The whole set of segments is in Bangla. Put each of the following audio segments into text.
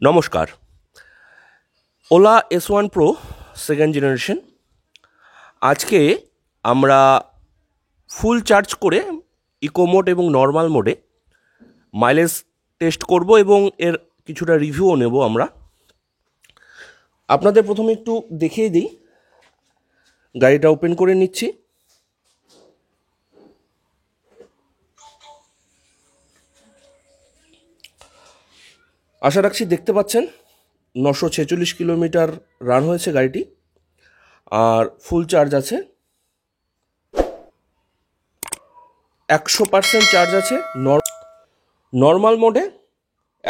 নমস্কার। OLA S1 Pro second generation. আজকে আমরা ফুল চার্জ করে ইকো মোড এবং নর্মাল মোডে মাইলেজ টেস্ট করব এবং এর কিছুটা রিভিউও নেব। আমরা আপনাদের প্রথমে একটু দেখিয়ে দিই। গাড়িটা ওপেন করে নিচ্ছি। আশা রাখছি দেখতে পাচ্ছেন 946 কিলোমিটার রান হয়েছে গাড়িটি, আর ফুল চার্জ আছে, 100% চার্জ আছে। নর্মাল মোডে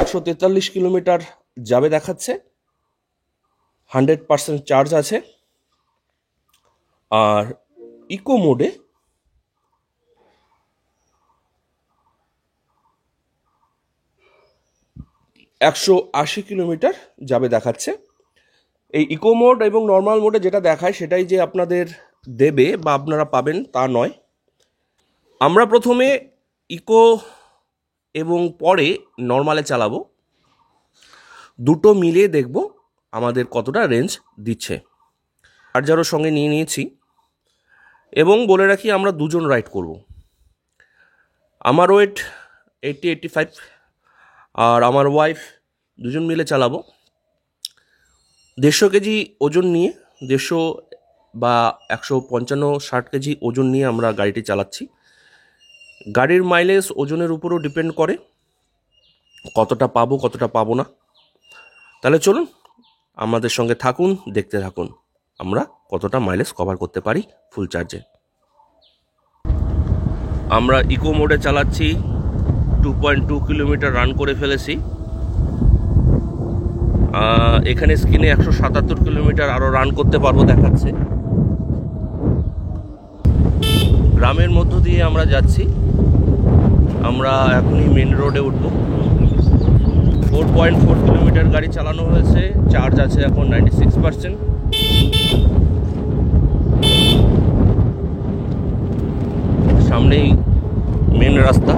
143 কিলোমিটার যাবে দেখাচ্ছে, 100% চার্জ আছে। আর ইকো মোডে 180 কিলোমিটার যাবে দেখাচ্ছে। এই ইকো মোড এবং নর্মাল মোডে যেটা দেখায় সেটাই যে আপনাদের দেবে বা আপনারা পাবেন তা নয়। আমরা প্রথমে ইকো এবং পরে নর্মালে চালাবো, দুটো মিলিয়ে দেখব আমাদের কতটা রেঞ্জ দিচ্ছে। চার্জারও সঙ্গে নিয়ে নিয়েছি এবং বলে রাখি আমরা দুজন রাইড করব। আমার ওয়েট 80-85 আর আমার ওয়াইফ, দুজন মিলে চালাবো। 150 কেজি ওজন নিয়ে, 150 বা 155-60 কেজি ওজন নিয়ে আমরা গাড়িটি চালাচ্ছি। গাড়ির মাইলেজ ওজনের উপরও ডিপেন্ড করে কতটা পাবো কতটা পাবো না। তাহলে চলুন আমাদের সঙ্গে থাকুন, দেখতে থাকুন আমরা কতটা মাইলেজ কভার করতে পারি ফুল চার্জে। আমরা ইকো মোডে চালাচ্ছি, 2.2 কিলোমিটার রান করে ফেলেছি। এখানে স্ক্রিনে 177 কিলোমিটার আরও রান করতে পারবো দেখাচ্ছে। গ্রামের মধ্য দিয়ে আমরা যাচ্ছি। আমরা এখনই মেন রোডে উঠব। 4.4 কিলোমিটার গাড়ি চালানো হয়েছে, চার্জ আছে এখন 96%। সামনেই মেন রাস্তা।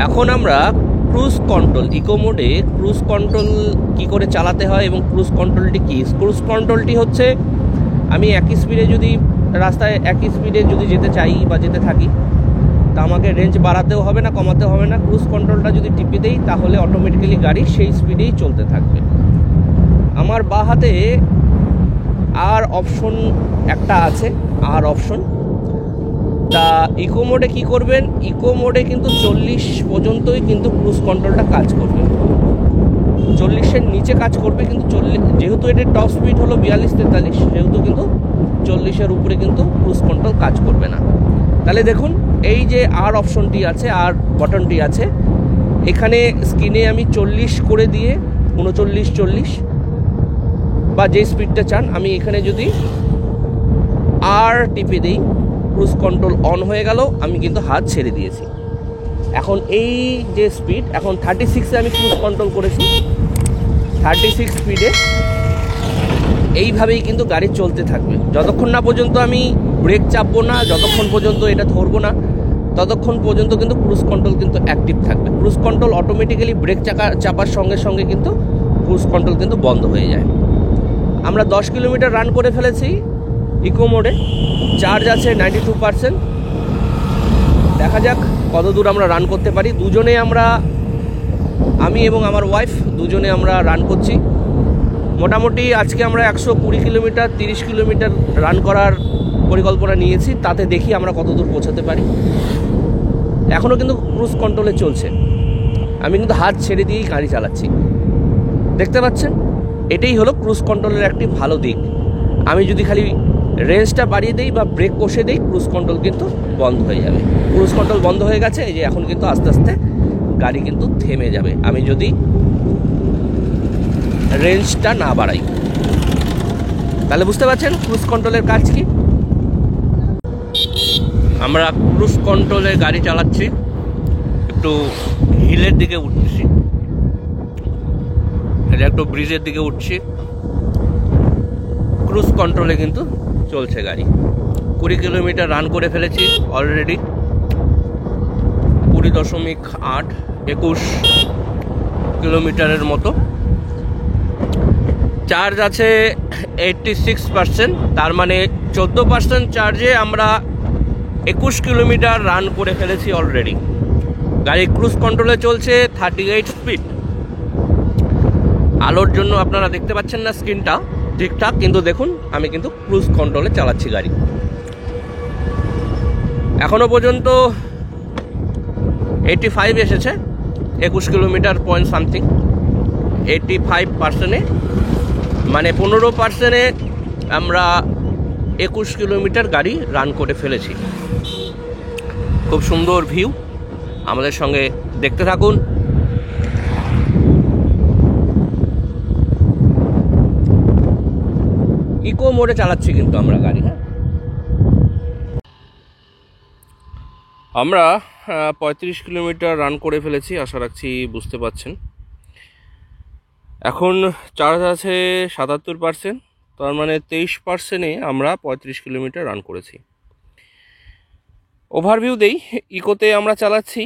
এখন আমরা ক্রুজ কন্ট্রোল, ইকো মোডে ক্রুজ কন্ট্রোল কি করে চালাতে হয় এবং ক্রুজ কন্ট্রোলটি কী। ক্রুজ কন্ট্রোলটি হচ্ছে, আমি একই স্পিডে যদি রাস্তায় একই স্পিডে যদি যেতে চাই বা যেতে থাকি, তা আমাকে রেঞ্জ বাড়াতেও হবে না, কমাতেও হবে না। ক্রুজ কন্ট্রোলটা যদি টিপে দেই তাহলে অটোমেটিক্যালি গাড়ি সেই স্পিডেই চলতে থাকবে। আমার বাঁ হাতে আর অপশন একটা আছে, আর অপশন। তা ইকো মোডে কী করবেন, ইকো মোডে কিন্তু 40 পর্যন্তই কিন্তু ক্রুজ কন্ট্রোলটা কাজ করবে। 40-এর নিচে কাজ করবে, কিন্তু 40 যেহেতু এটার টপ স্পিড হলো 42-43, সেহেতু কিন্তু 40-এর উপরে কিন্তু ক্রুজ কন্ট্রোল কাজ করবে না। তাহলে দেখুন, এই যে আর অপশনটি আছে, আর বটনটি আছে, এখানে স্ক্রিনে আমি 40 করে দিয়ে 39-40 বা যে স্পিডটা চান, আমি এখানে যদি আর টিপে দিই, ক্রুজ কন্ট্রোল অন হয়ে গেল। আমি কিন্তু হাত ছেড়ে দিয়েছি। এখন এই যে স্পিড, এখন 36-এ আমি ক্রুজ কন্ট্রোল করেছি। 36 স্পিডে এইভাবেই কিন্তু গাড়ি চলতে থাকবে যতক্ষণ না পর্যন্ত আমি ব্রেক চাপবো না, যতক্ষণ পর্যন্ত এটা ধরবো না, ততক্ষণ পর্যন্ত কিন্তু ক্রুজ কন্ট্রোল কিন্তু অ্যাক্টিভ থাকবে। ক্রুজ কন্ট্রোল অটোমেটিক্যালি ব্রেক চাপার সঙ্গে সঙ্গে কিন্তু ক্রুজ কন্ট্রোল কিন্তু বন্ধ হয়ে যায়। আমরা 10 কিলোমিটার রান করে ফেলেছি ইকো মোডে, চার্জ আছে 92%। দেখা যাক কত দূর আমরা রান করতে পারি। দুজনে আমি এবং আমার ওয়াইফ দুজনে আমরা রান করছি। মোটামুটি আজকে আমরা 120 কিলোমিটার 30 কিলোমিটার রান করার পরিকল্পনা নিয়েছি, তাতে দেখি আমরা কত দূর পৌঁছাতে পারি। এখনও কিন্তু ক্রুজ কন্ট্রোলে চলছে, আমি কিন্তু হাত ছেড়ে দিয়েই গাড়ি চালাচ্ছি। দেখতে পাচ্ছেন, এটাই হলো ক্রুজ কন্ট্রোলের একটি ভালো দিক। আমি যদি খালি রেঞ্জটা বাড়িয়ে দিই বা ব্রেক কষে দিই, ক্রুজ কন্ট্রোল কিন্তু বন্ধ হয়ে যাবে। ক্রুজ কন্ট্রোল বন্ধ হয়ে গেছে, এই যে এখন কিন্তু আস্তে আস্তে গাড়ি কিন্তু থেমে যাবে আমি যদি রেঞ্জটা না বাড়াই। তাহলে বুঝতে পারছেন ক্রুজ কন্ট্রোলের কাজ কি। আমরা ক্রুজ কন্ট্রোলে গাড়ি চালাচ্ছি, একটু হিলের দিকে উঠছি, এটা একটু ব্রিজের দিকে উঠছি। ক্রুজ কন্ট্রোলে কিন্তু চলছে গাড়ি। 20 কিলোমিটার রান করে ফেলেছি অলরেডি, 20.8 21 কিলোমিটারের মতো। চার্জ আছে 86%, তার মানে 14% চার্জে আমরা 21 কিলোমিটার রান করে ফেলেছি অলরেডি। গাড়ি ক্রুজ কন্ট্রোলে চলছে 38 স্পিড। আলোর জন্য আপনারা দেখতে পাচ্ছেন না স্ক্রিনটা ঠিকঠাক, কিন্তু দেখুন আমি কিন্তু ক্রুজ কন্ট্রোলে চালাচ্ছি গাড়ি। এখনো পর্যন্ত 85 এসেছে, 21 কিলোমিটার পয়েন্ট সামথিং। 85%-এ মানে 15%-এ আমরা 21 কিলোমিটার গাড়ি রান করে ফেলেছি। খুব সুন্দর ভিউ, আমাদের সঙ্গে দেখতে থাকুন। ইকো মোডে চালাচ্ছি কিন্তু আমরা গাড়ি। আমরা 35 কিলোমিটার রান করে ফেলেছি, আশা রাখছি বুঝতে পারছেন। এখন চার্জ আছে 77%, তার মানে 23%-এ আমরা 35 কিলোমিটার রান করেছি। ওভারভিউ দেই, ইকোতে আমরা চালাচ্ছি,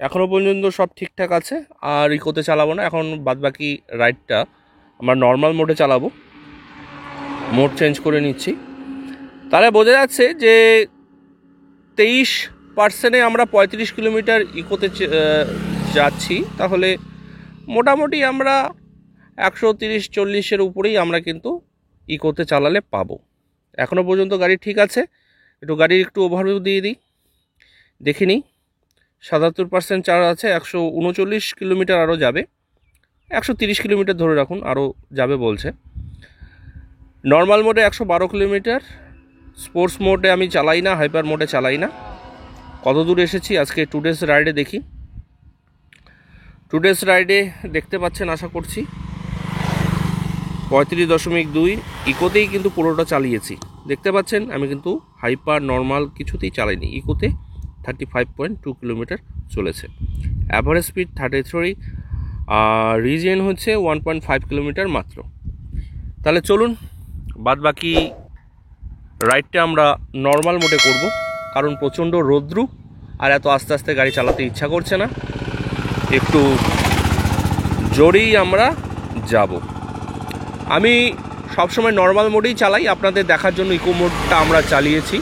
এখনও পর্যন্ত সব ঠিকঠাক আছে। আর ইকোতে চালাবো না, এখন বাদবাকি রাইডটা আমরা নর্মাল মোডে চালাবো। মোড চেঞ্জ করে নিচ্ছি, তাহলে বোঝা যাচ্ছে যে 23%-এ আমরা 35 কিলোমিটার ইকোতে যাচ্ছি। তাহলে মোটামুটি আমরা 130-140-এর উপরেই আমরা কিন্তু ইকোতে চালালে পাবো। এখনও পর্যন্ত গাড়ি ঠিক আছে। গাড়ির একটু ওভারভিউ দিয়ে দিই, দেখে নিই। 77% চার্জ আছে, 139 কিলোমিটার আরও যাবে, 130 কিলোমিটার ধরে রাখুন, আরও যাবে বলছে। নর্মাল মোডে 112 কিলোমিটার, স্পোর্টস মোডে আমি চালাই না, হাইপার মোডে চালাই না। কত দূর এসেছি আজকে টু ডেজ রাইডে দেখি। টু ডেজ রাইডে দেখতে পাচ্ছেন আশা করছি 35.2 ইকোতেই কিন্তু পুরোটা চালিয়েছি। দেখতে পাচ্ছেন আমি কিন্তু হাইপার নর্মাল কিছুতেই চালাইনি, ইকোতে 35.2 কিলোমিটার চলেছে। অ্যাভারেজ স্পিড 33, আর রিজিয়ন হচ্ছে 1.5 কিলোমিটার মাত্র। তাহলে চলুন বাদ বাকি রাইডটা আমরা নর্মাল মোডে করব, কারণ প্রচণ্ড রৌদ্রু আর এত আস্তে আস্তে গাড়ি চালাতে ইচ্ছা করছে না, একটু জোরেই আমরা যাব। আমি সবসময় নর্মাল মোডেই চালাই, আপনাদের দেখার জন্য ইকো মোডটা আমরা চালিয়েছি।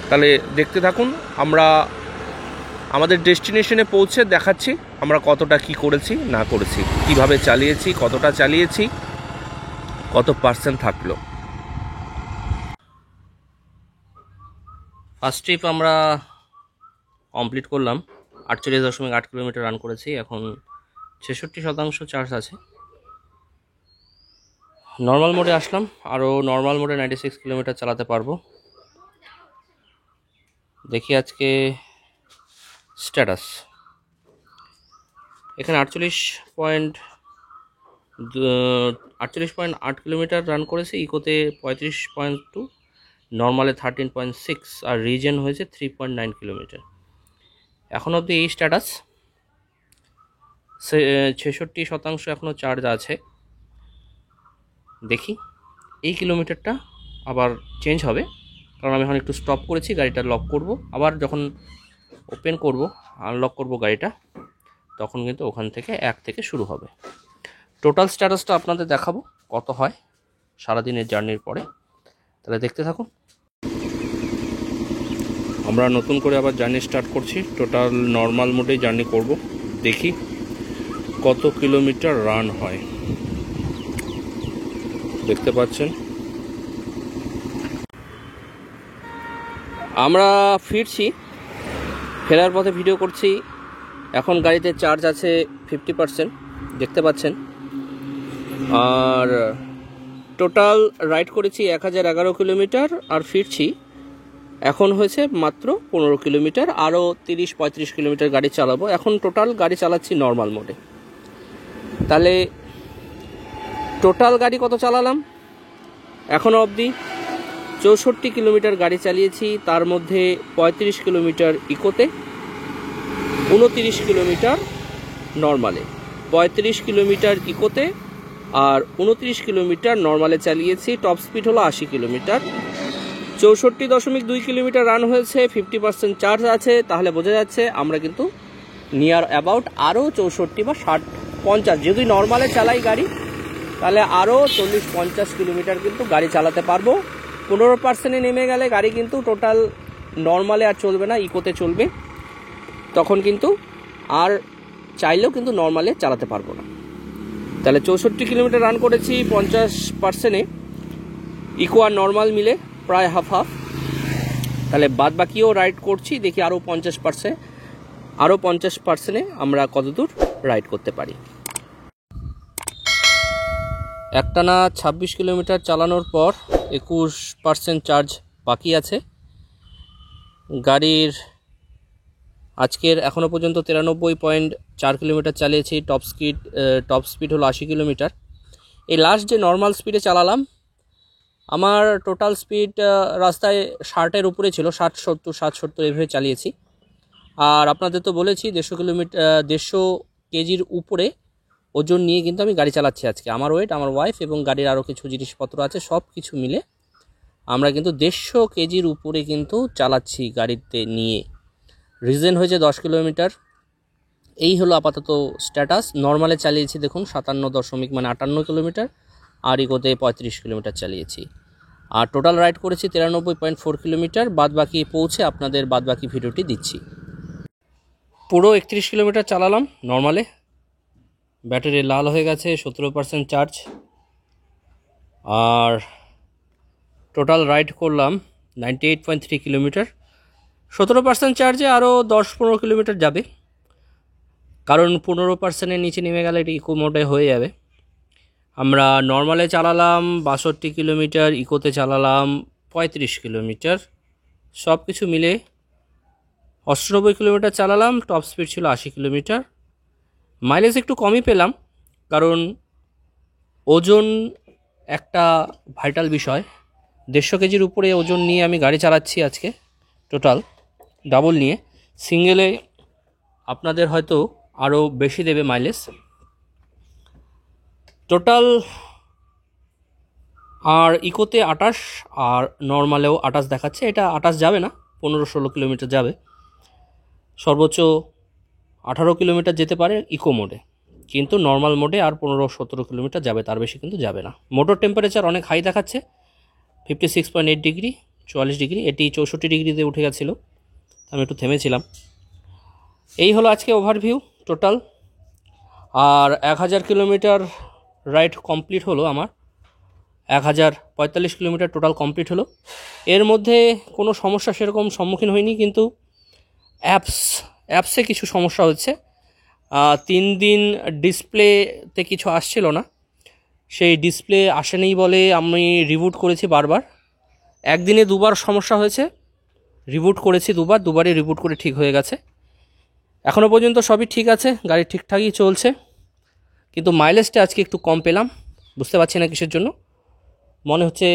তাহলে দেখতে থাকুন, আমরা আমাদের ডেস্টিনেশনে পৌঁছে দেখাচ্ছি আমরা কতটা কি করেছি না করেছি, কিভাবে চালিয়েছি, কতটা চালিয়েছি, কত পার্সেন্ট থাকলো। ফার্স্ট ট্রিপ আমরা কমপ্লিট করলাম, 48.8 কিলোমিটার রান করেছি। এখন 66% চার্জ আছে। নর্মাল মোডে আসলাম, আরও নর্মাল মোডে 96 কিলোমিটার চালাতে পারবো। দেখি আজকে স্ট্যাটাস, এখানে 48.8 কিলোমিটার রান করেছি, ইকোতে 35.2, নর্মালে 13.6, আর রিজেন হয়েছে 3.9 কিলোমিটার। এখন অবধি এই স্ট্যাটাস। 66% এখনও চার্জ আছে। দেখি এই কিলোমিটারটা আবার চেঞ্জ হবে, কারণ আমি এখন একটু স্টপ করেছি, গাড়িটা লক করব। আবার যখন ওপেন করব, আনলক করব গাড়িটা, তখন কিন্তু ওখান থেকে 1 থেকে শুরু হবে। টোটাল স্ট্যাটাসটা আপনাদের দেখাবো কত হয় সারাদিনের জার্নির পরে, তাহলে দেখতে থাকুন। আমরা নতুন করে আবার জার্নি স্টার্ট করছি, টোটাল নর্মাল মোডেই জার্নি করব। দেখি কত কিলোমিটার রান হয়। দেখতে পাচ্ছেন আমরা ফিরছি, ফেরার পথে ভিডিও করছি। এখন গাড়িতে চার্জ আছে 50%, দেখতে পাচ্ছেন। আর টোটাল রাইড করেছি 1011 কিলোমিটার, আর ফিরছি এখন হয়েছে মাত্র 15 কিলোমিটার। আরও 30-35 কিলোমিটার গাড়ি চালাবো। এখন টোটাল গাড়ি চালাচ্ছি নর্মাল মোডে। তাহলে টোটাল গাড়ি কত চালালাম এখনও অবধি? 64 কিলোমিটার গাড়ি চালিয়েছি, তার মধ্যে 35 কিলোমিটার ইকোতে, 29 কিলোমিটার নর্মালে। 35 কিলোমিটার ইকোতে, আর 29 কিলোমিটার নর্মালে চালিয়েছি। টপ স্পিড হলো 80 কিলোমিটার। 64.2 কিলোমিটার রান হয়েছে, 50% চার্জ আছে। তাহলে বোঝা যাচ্ছে আমরা কিন্তু নিয়ার অ্যাবাউট আরও 64 বা 60-50, যদি নর্মালে চালাই গাড়ি তাহলে আরও 40-50 কিলোমিটার কিন্তু গাড়ি চালাতে পারবো। 15% নেমে গেলে গাড়ি কিন্তু টোটাল নর্মালে আর চলবে না, ইকোতে চলবে। তখন কিন্তু আর চাইলেও কিন্তু নর্মালে চালাতে পারবো না। তাহলে 64 কিলোমিটার রান করেছি 50%-এ, ইকো আর নর্মাল মিলে প্রায় হাফ হাফ। তাহলে বাদ বাকিও রাইড করছি, দেখি আরও 50%-এ আমরা কতদূর রাইড করতে পারি। একটানা 26 কিলোমিটার চালানোর পর 21% চার্জ বাকি আছে গাড়ির। আজকের এখনও পর্যন্ত 93.4 কিলোমিটার চালিয়েছি। টপ স্পিড হলো 80 কিলোমিটার। এই লাস্ট যে নর্মাল স্পিডে চালালাম, আমার টোটাল স্পিড রাস্তায় 60-এর উপরে ছিল, 60-70 এভাবে চালিয়েছি। আর আপনাদের তো বলেছি 150 কেজির উপরে ওজন নিয়ে কিন্তু আমি গাড়ি চালাচ্ছি আজকে। আমার ওয়েট, আমার ওয়াইফ এবং গাড়ির আরও কিছু জিনিসপত্র আছে, সব কিছু মিলে আমরা কিন্তু 150 কেজির উপরে কিন্তু চালাচ্ছি গাড়িতে নিয়ে। রিজন হয়েছে 10 কিলোমিটার। এই হলো আপাতত স্ট্যাটাস। নর্মালে চালিয়েছি দেখুন 57.58 কিলোমিটার, আর ইকোতে 35 কিলোমিটার চালিয়েছি। আর টোটাল রাইড করেছি 93.4 কিলোমিটার। বাদবাকি পৌঁছে আপনাদের বাদবাকি ভিডিওটি দিচ্ছি। পুরো 31 কিলোমিটার চালালাম নর্মালে। ব্যাটারি লাল হয়ে গেছে, 17% চার্জ। আর টোটাল রাইড করলাম 98.3 কিলোমিটার। 17% চার্জে আরও 10-15 কিলোমিটার যাবে, কারণ 15%-এর নিচে নেমে গেলে এটা ইকো মোডে হয়ে যাবে। আমরা নর্মালে চালালাম 62 কিলোমিটার, ইকোতে চালালাম 35 কিলোমিটার, সব কিছু মিলে 98 কিলোমিটার চালালাম। টপ স্পিড ছিল 80 কিলোমিটার। মাইলেজ একটু কমই পেলাম, কারণ ওজন একটা ভাইটাল বিষয়। 150 কেজির উপরে ওজন নিয়ে আমি গাড়ি চালাচ্ছি আজকে, টোটাল ডাবল নিয়ে। সিঙ্গেলে আপনাদের হয়তো আরও বেশি দেবে মাইলেজ। টোটাল আর ইকোতে 28 আর নর্মালেও 28 দেখাচ্ছে। এটা 28 যাবে না, 15-16 কিলোমিটার যাবে। সর্বোচ্চ 18 কিলোমিটার যেতে পারে ইকো মোডে, কিন্তু নর্মাল মোডে আর 15-17 কিলোমিটার যাবে, তার বেশি কিন্তু যাবে না। মোটর টেম্পারেচার অনেক হাই দেখাচ্ছে, 56.8 ডিগ্রি, 44 ডিগ্রি। এটি 64 ডিগ্রিতে উঠে গেছিলো, আমি একটু থেমেছিলাম। এই হলো আজকে ওভারভিউ টোটাল। আর 1000 কিলোমিটার রাইড কমপ্লিট হলো আমার। 1045 কিলোমিটার টোটাল কমপ্লিট হলো। এর মধ্যে কোনো সমস্যা সেরকম সম্মুখীন হয়নি, কিন্তু অ্যাপসে কিছু সমস্যা হচ্ছে। 3 দিন ডিসপ্লেতে কিছু আসছিল না, সেই ডিসপ্লে আসেনি বলে আমি রিবুট করেছি বারবার। একদিনে 2বার সমস্যা হয়েছে, রিবুট করেছি দুবারই রিবুট করে ঠিক হয়ে গেছে। এখনও পর্যন্ত সবই ঠিক আছে, গাড়ি ঠিকঠাকই চলছে, কিন্তু মাইলেজটা আজকে একটু কম পেলাম। বুঝতে পারছি না কিসের জন্য, মনে হচ্ছে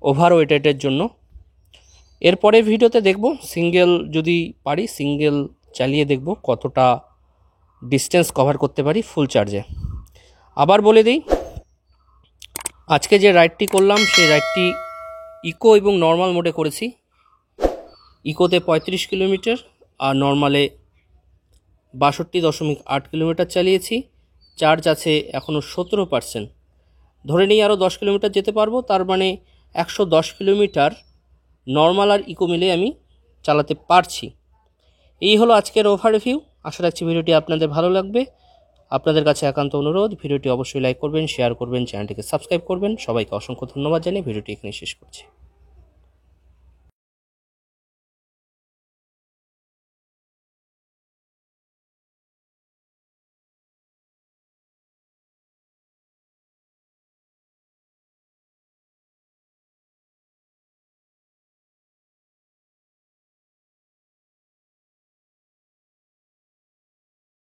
ওভার ওয়েটেডের জন্য। এরপরে ভিডিওতে দেখব, সিঙ্গেল যদি পারি সিঙ্গেল চালিয়ে দেখব কতটা ডিস্টেন্স কভার করতে পারি ফুল চার্জে। আবার বলে দিই, আজকে যে রাইডটি করলাম সেই রাইডটি ইকো এবং নর্মাল মোডে করেছি। ইকোতে 35 কিলোমিটার আর নর্মালে 62.8 কিলোমিটার চালিয়েছি। চার্জ আছে এখনও 17%। ধরে নিই আরও 10 কিলোমিটার যেতে পারবো, তার মানে 110 কিলোমিটার নর্মাল আর ইকো মিলে আমি চালাতে পারছি। এই হলো আজকের ওভারভিউ। আশা রাখছি ভিডিওটি আপনাদের ভালো লাগবে। আপনাদের কাছে একান্ত অনুরোধ, ভিডিওটি অবশ্যই লাইক করবেন, শেয়ার করবেন, চ্যানেলটিকে সাবস্ক্রাইব করবেন। সবাইকে অসংখ্য ধন্যবাদ জানিয়ে ভিডিওটি এখানে শেষ করছি।